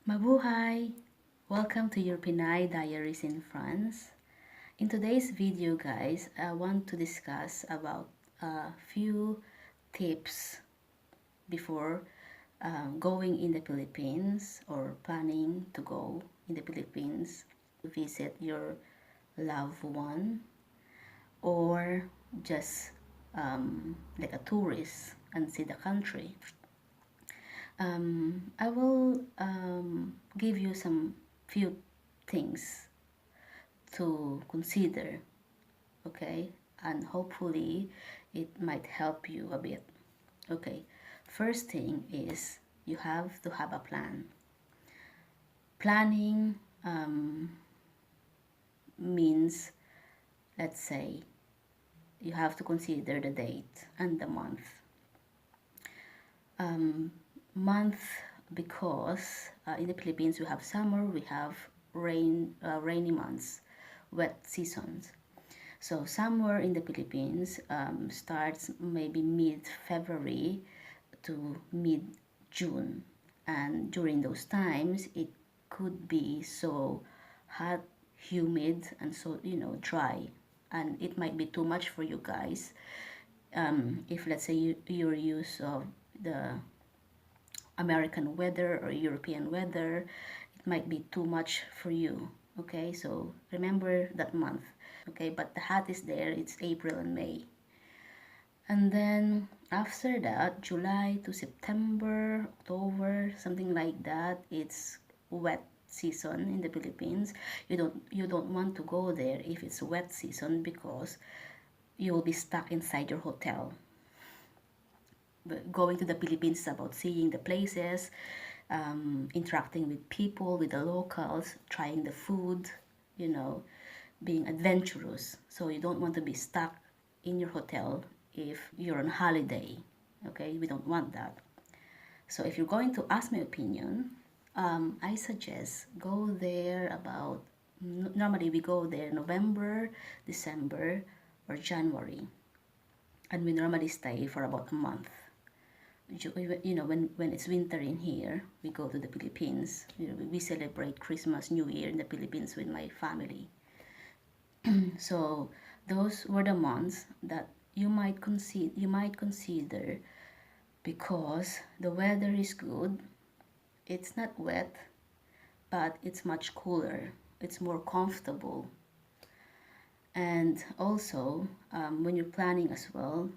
Mabuhay! Welcome to your Pinay Diaries in France. In today's video, guys, I want to discuss about a few tips before going in the Philippines or planning to go in the Philippines to visit your loved one or just like a tourist and see the country. I will give you some few things to consider, okay? And hopefully it might help you a bit. Okay, first thing is you have to have a plan. Planning means, let's say, you have to consider the date and the month. Month because in the Philippines we have summer, we have rainy months, wet seasons. So summer in the Philippines starts maybe mid-February to mid-June, and during those times it could be so hot, humid, and so dry, and it might be too much for you guys. If let's say you're used of the American weather or European weather, it might be too much for you. Okay, so remember that month. Okay, but the hottest there, it's April and May. And then after that, July to September, October, something like that, it's wet season in the Philippines. You don't want to go there if it's wet season because you will be stuck inside your hotel. But going to the Philippines is about seeing the places, interacting with people, with the locals, trying the food, being adventurous. So you don't want to be stuck in your hotel if you're on holiday. Okay, we don't want that. So if you're going to ask my opinion, I suggest go there about, normally we go there November, December, or January. And we normally stay for about a month. When it's winter in here, we go to the Philippines. We celebrate Christmas, New Year in the Philippines with my family. So those were the months that you might consider because the weather is good. It's not wet, but it's much cooler. It's more comfortable. And also, when you're planning as well,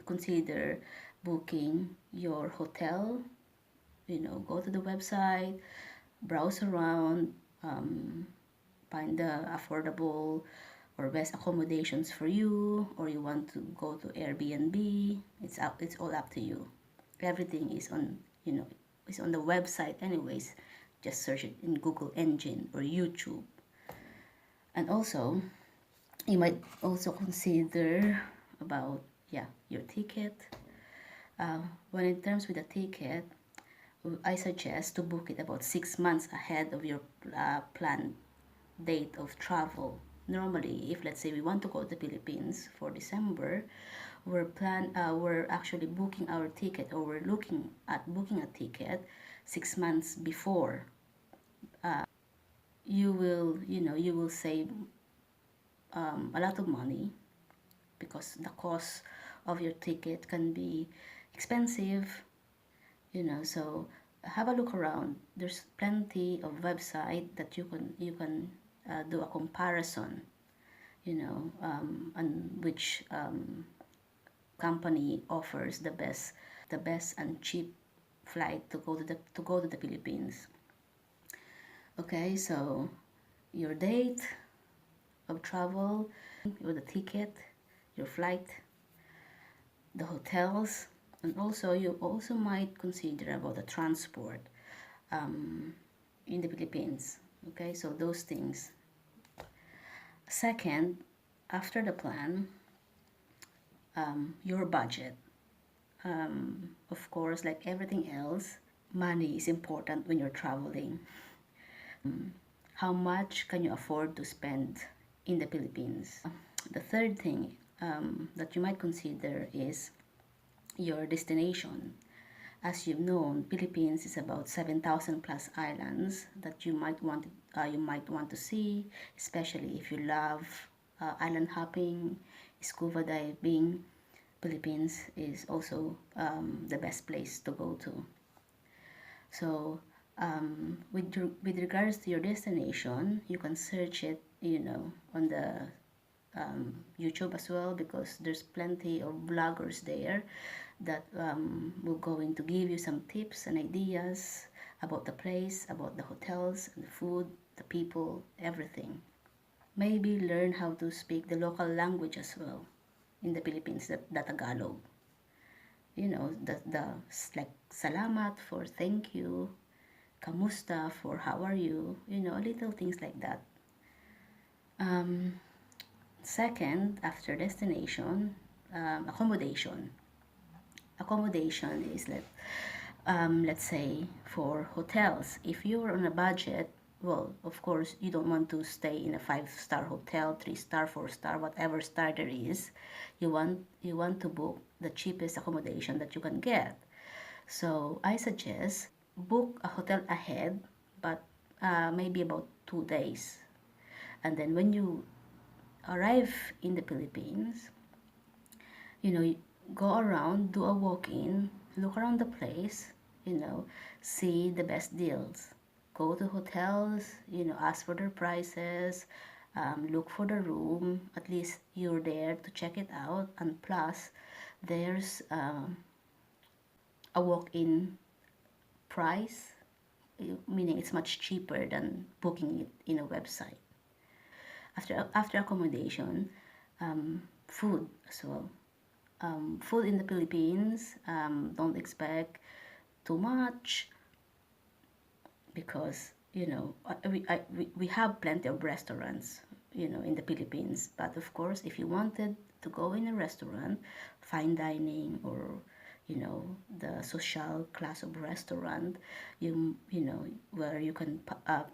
consider booking your hotel. Go to the website, browse around, find the affordable or best accommodations for you, or you want to go to Airbnb. It's all up to you. Everything is on the website anyways. Just search it in Google engine or YouTube. And also you might also consider about your ticket. When in terms with the ticket, I suggest to book it about 6 months ahead of your planned date of travel. Normally, if let's say we want to go to the Philippines for December, we're actually booking our ticket, or we're looking at booking a ticket 6 months before. You will save a lot of money because the cost of your ticket can be expensive. So have a look around. There's plenty of website that you can do a comparison, on which company offers the best and cheap flight to go to the Philippines. Okay, so your date of travel, your the ticket, your flight, the hotels, and also you also might consider about the transport in the Philippines. Okay, so those things. Second, after the plan, your budget. Of course, like everything else, money is important when you're traveling. How much can you afford to spend in the Philippines? The third thing that you might consider is your destination. As you've known, Philippines is about 7,000 plus islands that you might want to see, especially if you love island hopping, scuba diving. Philippines is also the best place to go to. So, with regards to your destination, you can search it, on the YouTube as well, because there's plenty of bloggers there that will going to give you some tips and ideas about the place, about the hotels, the food, the people, everything. Maybe learn how to speak the local language as well in the Philippines, the Tagalog. The like salamat for thank you, kamusta for how are you, little things like that. Um, Second, after destination, accommodation. Accommodation is let's say for hotels. If you're on a budget, well, of course, you don't want to stay in a 5-star hotel, 3-star, 4-star, whatever star there is. You want to book the cheapest accommodation that you can get. So I suggest book a hotel ahead, but maybe about 2 days. And then when you arrive in the Philippines, you know, go around, do a walk-in, look around the place, see the best deals. Go to hotels, ask for their prices, look for the room. At least you're there to check it out. And plus, there's a walk-in price, meaning it's much cheaper than booking it in a website. After accommodation, food as well. Food in the Philippines, don't expect too much, because we have plenty of restaurants, in the Philippines. But of course, if you wanted to go in a restaurant, fine dining, or the social class of restaurant, where you can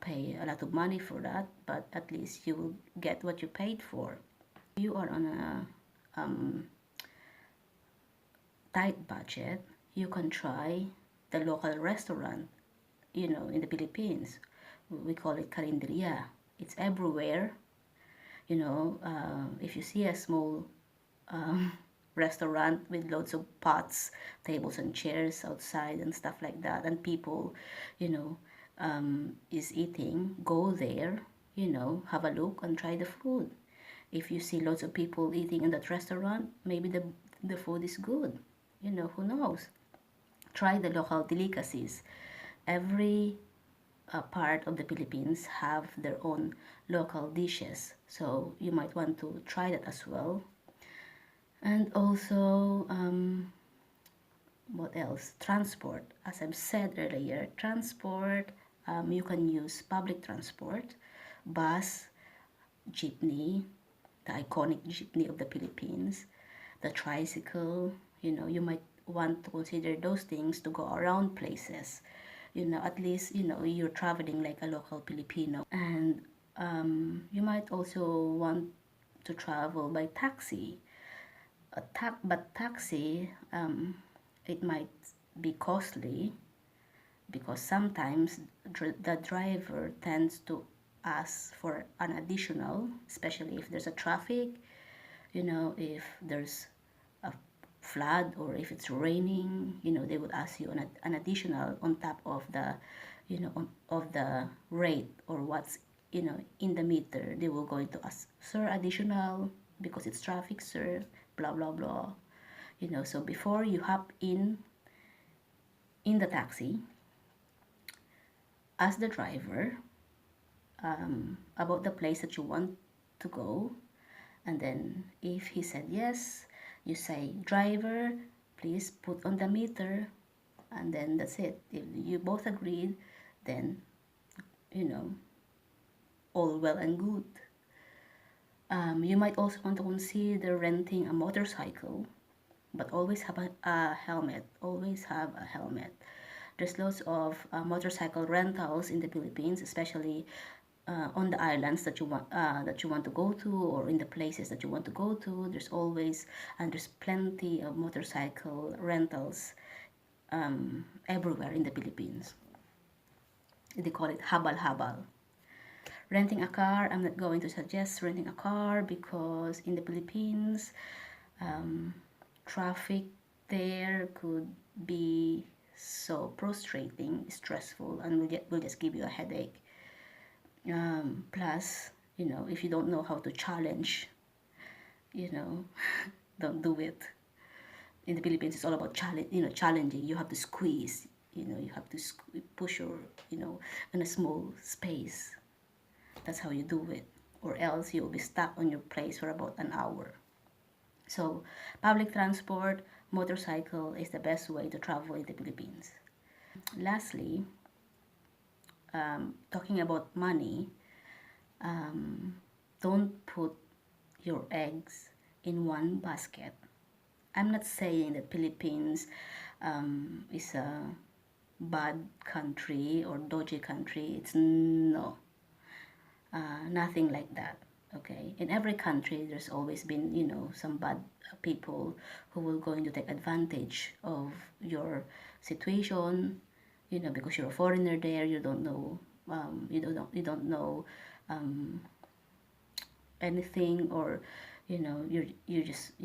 pay a lot of money for that, but at least you will get what you paid for. You are on a tight budget, you can try the local restaurant, in the Philippines. We call it Karinderia. It's everywhere. If you see a small um, restaurant with loads of pots, tables and chairs outside and stuff like that, and people, is eating, go there, have a look and try the food. If you see lots of people eating in that restaurant, maybe the food is good. Who knows? Try the local delicacies. Every part of the Philippines have their own local dishes, so you might want to try that as well. And also, what else? Transport. As I've said earlier, transport, you can use public transport, bus, jeepney, the iconic jeepney of the Philippines, the tricycle. You might want to consider those things to go around places. At least, you're traveling like a local Filipino. And you might also want to travel by taxi. But taxi, it might be costly, because sometimes the driver tends to ask for an additional, especially if there's a traffic, if there's a flood, or if it's raining, they would ask you an additional on top of the, of the rate, or what's, in the meter. They will going to ask, sir, additional, because it's traffic, sir, blah, blah, blah. So before you hop in the taxi, ask the driver about the place that you want to go. And then if he said yes, you say, driver, please put on the meter. And then that's it. If you both agreed, then, all well and good. You might also want to consider renting a motorcycle, but always have a helmet. Always have a helmet. There's lots of motorcycle rentals in the Philippines, especially on the islands that you want to go to, or in the places that you want to go to. There's plenty of motorcycle rentals everywhere in the Philippines. They call it habal-habal. Renting a car, I'm not going to suggest renting a car because in the Philippines, traffic there could be so frustrating, stressful, and will just give you a headache. Plus, if you don't know how to challenge, you know, don't do it. In the Philippines, it's all about challenging. You have to squeeze, you have to push your, in a small space. That's how you do it, or else you'll be stuck on your place for about an hour. So, public transport, motorcycle is the best way to travel in the Philippines. Lastly, talking about money, don't put your eggs in one basket. I'm not saying that Philippines is a bad country or dodgy country. It's no, nothing like that. Okay, in every country, there's always been, some bad people who will going to take advantage of your situation, because you're a foreigner there, you don't know, you don't know anything, or you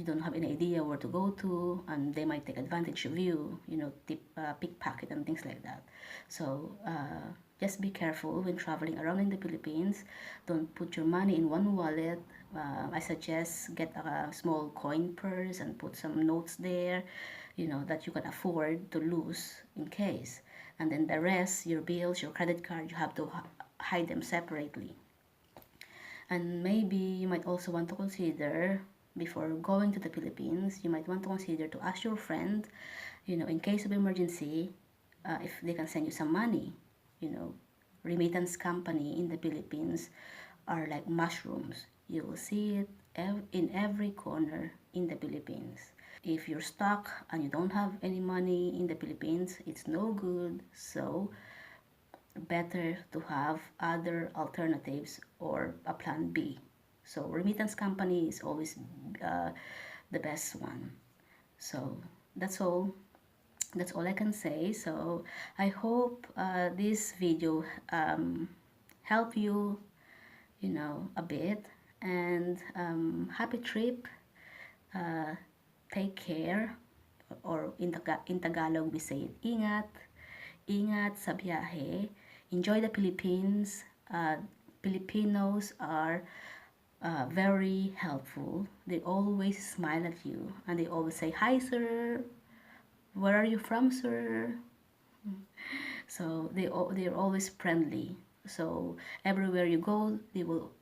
don't have any idea where to go to, and they might take advantage of you, pickpocket and things like that. So just be careful when traveling around in the Philippines. Don't put your money in one wallet. I suggest get a small coin purse and put some notes there, that you can afford to lose in case. And then the rest, your bills, your credit card, you have to hide them separately. And maybe you might also want to consider, before going to the Philippines, you might want to consider to ask your friend, in case of emergency, if they can send you some money. Remittance company in the Philippines are like mushrooms. You will see it in every corner in the Philippines. If you're stuck and you don't have any money in the Philippines, it's no good. So better to have other alternatives or a plan B. So remittance company is always the best one. So that's all. That's all I can say. So I hope this video help you, a bit. And happy trip. Take care. Or in Tagalog we say, ingat. Ingat sa biyahe. Enjoy the Philippines. Filipinos are very helpful. They always smile at you, and they always say, "Hi, sir. Where are you from, sir?" So they're always friendly. So everywhere you go, they will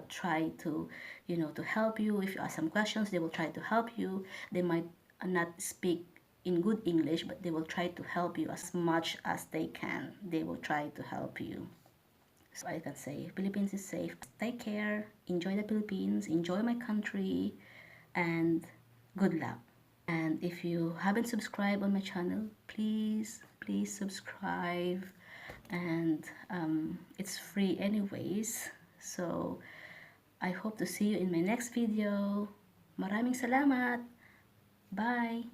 try to, to help you. If you ask some questions, they will try to help you. They might not speak in good English, but they will try to help you as much as they can. They will try to help you. So I can say, Philippines is safe. Take care. Enjoy the Philippines. Enjoy my country. And good luck. And if you haven't subscribed on my channel, please subscribe. And it's free anyways. So I hope to see you in my next video. Maraming salamat. Bye.